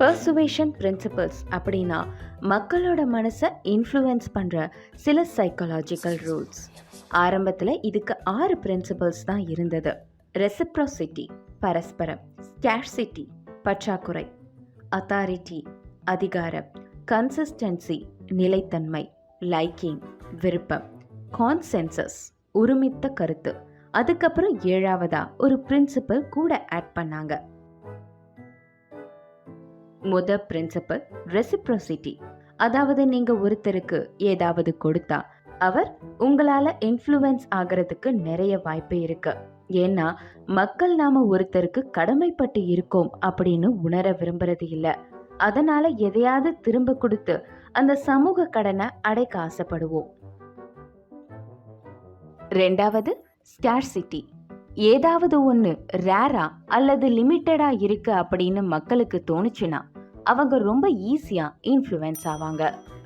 Persuasion principles அப்படின்னா மக்களோட மனசை இன்ஃப்ளூயன்ஸ் பண்ணுற சில சைக்காலஜிக்கல் ரூல்ஸ். ஆரம்பத்தில் இதுக்கு 6 பிரின்சிபல்ஸ் தான் இருந்தது. ரெசிப்ரோசிட்டி பரஸ்பரம், ஸ்கேர்சிட்டி பற்றாக்குறை, அத்தாரிட்டி அதிகாரம், கன்சிஸ்டன்சி நிலைத்தன்மை, லைக்கிங் விருப்பம், கான்சென்சஸ் ஒருமித்த கருத்து. அதுக்கப்புறம் 7ஆவதா ஒரு பிரின்சிபல் கூட ஆட் பண்ணாங்க. முதல் பிரின்சிபல் ரெசிப்ரோசிட்டி. அதாவது நீங்க ஒருத்தருக்கு ஏதாவது கொடுத்தா அவர் உங்களால இன்ஃப்ளூயன்ஸ் ஆகிறதுக்கு நிறைய வாய்ப்பு இருக்கு. ஏன்னா மக்கள் நாம ஒருத்தருக்கு கடமைப்பட்டு இருக்கோம் அப்படின்னு உணர விரும்புறது இல்ல. அதனால எதையாவது திரும்ப கொடுத்து அந்த சமூக கடனை அடைக்க ஆசைப்படுவோம். 2வது ஸ்கேர்சிட்டி. ஏதாவது ஒன்று ரேரா அல்லது லிமிட்டடா இருக்கு அப்படின்னு மக்களுக்கு தோணுச்சுன்னா அவங்க ரொம்ப ஈஸியா இன்ஃப்ளூயன்ஸ் ஆவாங்க.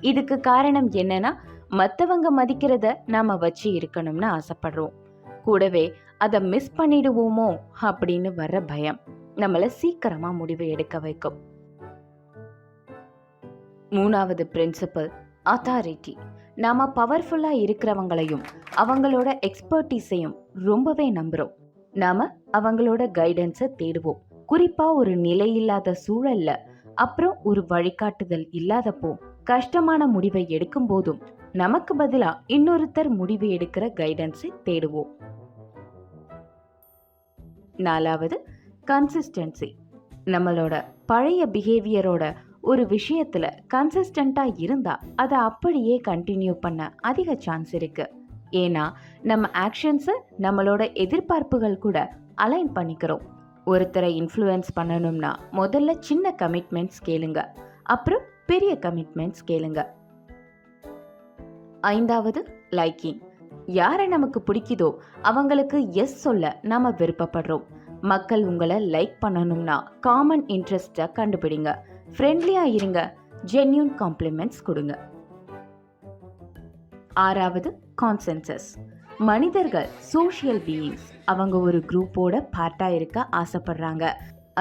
இதுக்கு காரணம் என்னன்னா மற்றவங்க மதிக்கிறத நாம வச்சு இருக்கணும்னு ஆசைப்படுறோம். கூடவே அதை மிஸ் பண்ணிடுவோமோ அப்படின்னு வர்ற பயம் நம்மள சீக்கிரமா முடிவு எடுக்க வைக்கும். 3வது பிரின்சிபல் அத்தாரிட்டி. நாம பவர்ஃபுல்லா இருக்கிறவங்களையும் அவங்களோட எக்ஸ்பர்டீஸையும் ரொம்பவே நம்புறோம். நாம அவங்களோட கைடன்ஸை தேடுவோம். குறிப்பா ஒரு நிலையில்லாத சூழல்ல, அப்புறம் ஒரு வழிகாட்டுதல் இல்லாதப்போ, கஷ்டமான முடிவை எடுக்கும் போதும் நமக்கு பதிலா இன்னொருத்தர் முடிவு எடுக்கிற கைடன்ஸை தேடுவோம். 4வது கன்சிஸ்டன்சி. நம்மளோட பழைய பிஹேவியரோட ஒரு விஷயத்துல கன்சிஸ்டண்டா இருந்தா அதை அப்படியே கண்டினியூ பண்ண அதிக சான்ஸ் இருக்கு. ஏன்னா நம்ம ஆக்ஷன்ஸை நம்மளோட எதிர்பார்ப்புகள் கூட அலைன் பண்ணிக்கிறோம். ஒருத்தரை இன்ஃப்ளூயன்ஸ் பண்ணணும்னா முதல்ல சின்ன கமிட்மெண்ட்ஸ் கேளுங்க, அப்புறம் பெரிய கமிட்மெண்ட்ஸ் கேளுங்க. 5வது லைக்கிங். யாரை நமக்கு பிடிக்குதோ அவங்களுக்கு எஸ் சொல்ல நாம விருப்பப்படுறோம். மக்கள் உங்களை லைக் பண்ணணும்னா காமன் இன்ட்ரெஸ்டை கண்டுபிடிங்க, ஃப்ரெண்ட்லியா இருங்க, ஜென்யூன் காம்ப்ளிமெண்ட்ஸ் கொடுங்க. 6வது கான்சென்சஸ். மனிதர்கள் சோஷியல் பீயிங்ஸ். அவங்க ஒரு குரூப்போட பார்ட்டா இருக்க ஆசைப்படுறாங்க.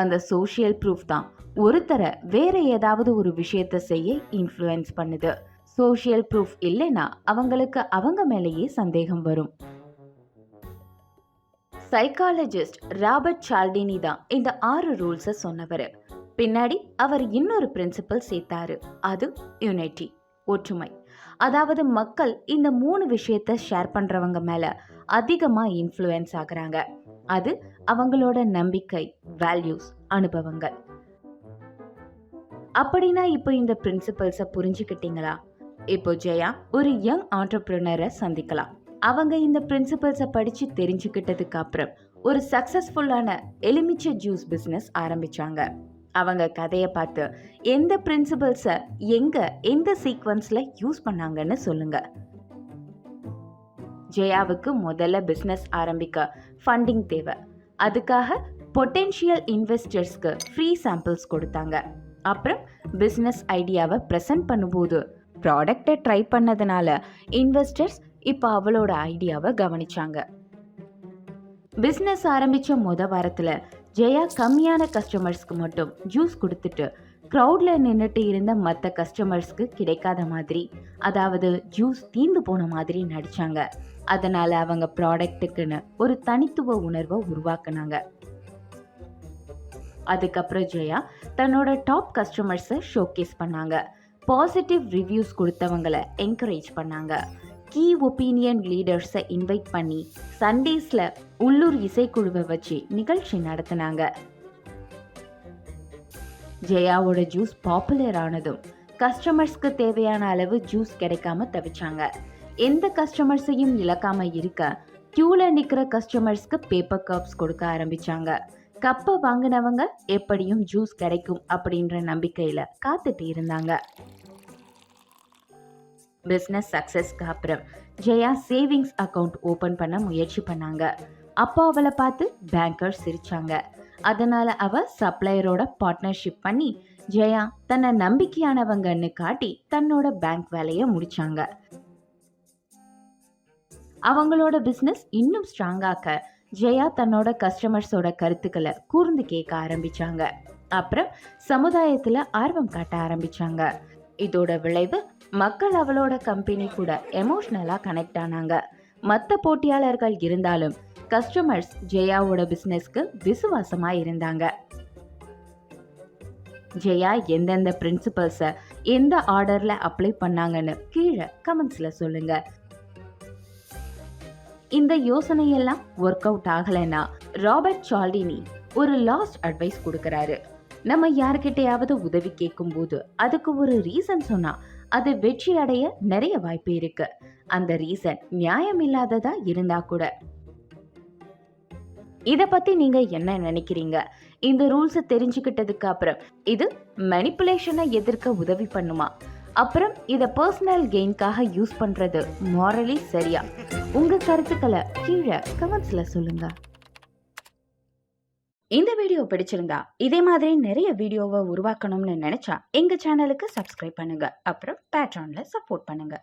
அந்த சோஷியல் ப்ரூஃப் தான் ஒருத்தரை வேற ஏதாவது ஒரு விஷயத்தை செய்ய இன்ஃப்ளூயன்ஸ் பண்ணுது. சோஷியல் ப்ரூஃப் இல்லைன்னா அவங்களுக்கு அவங்க மேலேயே சந்தேகம் வரும். சைக்காலஜிஸ்ட் ராபர்ட் சால்டினி தான் இந்த 6 ரூல்ஸை சொன்னவர். பின்னாடி அவர் இன்னொரு பிரின்சிபல் சேர்த்தாரு. அது யூனிட்டி, ஒற்றுமை. அதாவது மக்கள் இந்த 3 விஷயத்தை ஷேர் பண்றவங்க மேல அதிகமா இன்ஃப்ளூயன்ஸ் ஆகுறாங்க. அது அவங்களோட நம்பிக்கை, வேல்யூஸ், அனுபவங்கள். அப்படின்னா இப்போ இந்த பிரின்சிபல்ஸை புரிஞ்சுக்கிட்டீங்களா? இப்போ ஜெயா ஒரு யங் ஆண்டர்பிரினரை சந்திக்கலாம். அவங்க இந்த பிரின்சிபல்ஸை படிச்சு தெரிஞ்சுக்கிட்டதுக்கு அப்புறம் ஒரு சக்சஸ்ஃபுல்லான எலுமிச்சை ஜூஸ் பிசினஸ் ஆரம்பிச்சாங்க. அவங்க கதையை பார்த்து எந்த பிரின்சிபல்ஸை எந்த சீக்வன்ஸ்ல யூஸ் பண்ணாங்கன்னு சொல்லுங்க. ஜெயாவுக்கு முதல்ல பிசினஸ் ஆரம்பிக்க ஃபண்டிங் தேவை. அதுக்காக பொட்டென்ஷியல் இன்வெஸ்டர்ஸ்க்கு ஃப்ரீ சாம்பிள்ஸ் கொடுத்தாங்க. அப்புறம் பிசினஸ் ஐடியாவை ப்ரெசென்ட் பண்ணும்போது ப்ராடக்டை ட்ரை பண்ணதுனால இன்வெஸ்டர்ஸ் இப்போ அவளோட ஐடியாவை கவனிச்சாங்க. பிசினஸ் ஆரம்பிச்ச வாரத்துல ஜெயா கம்மியான கஸ்டமர்ஸ்க்கு மட்டும் ஜூஸ் கொடுத்துட்டு க்ரௌட்ல நின்றுட்டு இருந்த மற்ற கஸ்டமர்ஸ்க்கு கிடைக்காத மாதிரி, அதாவது ஜூஸ் தீர்ந்து போன மாதிரி நடிச்சாங்க. அதனால அவங்க ப்ராடக்ட்டுக்குன்னு ஒரு தனித்துவ உணர்வை உருவாக்குனாங்க. அதுக்கப்புறம் ஜெயா தன்னோட டாப் கஸ்டமர்ஸை ஷோகேஸ் பண்ணாங்க. பாசிட்டிவ் ரிவ்யூஸ் கொடுத்தவங்களை என்கரேஜ் பண்ணாங்க. கீ ஒப்பீனியன் லீடர்ஸை இன்வைட் பண்ணி சண்டேஸ்ல உள்ளூர் இசைக்குழுவை வச்சு நிகழ்ச்சி நடத்தினாங்க. ஜெயாவோட ஜூஸ் பாப்புலர் ஆனதும் கஸ்டமர்ஸ்க்கு தேவையான அளவு ஜூஸ் கிடைக்காம தவிச்சாங்க. எந்த கஸ்டமர்ஸையும் இழக்காம இருக்க கியூல நிக்கிற கஸ்டமர்ஸ்க்கு பேப்பர் கப்ஸ் கொடுக்க ஆரம்பிச்சாங்க. கப்பை வாங்கினவங்க எப்படியும் ஜூஸ் கிடைக்கும் அப்படின்ற நம்பிக்கையில காத்துட்டு இருந்தாங்க. பிஸ்னஸ் சக்ஸஸ்க்கு அப்புறம் ஜெயா சேவிங்ஸ் அக்கவுண்ட் ஓப்பன் பண்ண முயற்சி பண்ணாங்க. அப்போ அவளை பார்த்து பேங்கர் சிரிச்சாங்க. அதனால அவ சப்ளையரோட பார்ட்னர்ஷிப் பண்ணி ஜெயா தன்னை நம்பிக்கையானவங்கன்னு காட்டி தன்னோட பேங்க் வேலையை முடிச்சாங்க. அவங்களோட பிஸ்னஸ் இன்னும் ஸ்ட்ராங்காக்க ஜெயா தன்னோட கஸ்டமர்ஸோட கருத்துக்களை கூர்ந்து கேட்க ஆரம்பிச்சாங்க. அப்புறம் சமுதாயத்தில் ஆர்வம் காட்ட ஆரம்பிச்சாங்க. இதோட விளைவு மக்கள் அவளோட கம்பெனி கூட எமோஷ்னலாக கனெக்ட் ஆனாங்க. மற்ற போட்டியாளர்கள் இருந்தாலும் கஸ்டமர்ஸ் ஜெயாவோட பிஸ்னஸ்க்கு விசுவாசமாக இருந்தாங்க. ஜெயா எந்தெந்த பிரின்சிபல்ஸை எந்த ஆர்டரில் அப்ளை பண்ணாங்கன்னு கீழே கமெண்ட்ஸில் சொல்லுங்க. இந்த யோசனையெல்லாம் ஒர்க் அவுட் ஆகலைன்னா ராபர்ட் சால்டினி ஒரு லாஸ்ட் அட்வைஸ் கொடுக்கறாரு. நம்ம யார்கிட்டயாவது உதவி கேட்கும் போது அதுக்கு ஒரு ரீசன் சொன்னா அது வெற்றி அடைய நிறைய வாய்ப்பு இருக்கு. அந்த ரீசன் நியாயம் இல்லாததா இருந்தா கூட. இத பத்தி நீங்க என்ன நினைக்கிறீங்க? இந்த ரூல்ஸை தெரிஞ்சுக்கிட்டதுக்கு அப்புறம் இது மேனிப்புலேஷனை எதிர்க்க உதவி பண்ணுமா? அப்புறம் இதை பர்சனல் கெயின்காக யூஸ் பண்றது மாரலி சரியா? உங்க கருத்துக்களை கீழே கமெண்ட்ஸ்ல சொல்லுங்க. இந்த வீடியோ பிடிச்சிருந்தா இதே மாதிரி நிறைய வீடியோவை உருவாக்கணும்னு நினைச்சா எங்க சேனலுக்கு சப்ஸ்கிரைப் பண்ணுங்க. அப்புறம் பேட்ரான்ல சப்போர்ட் பண்ணுங்க.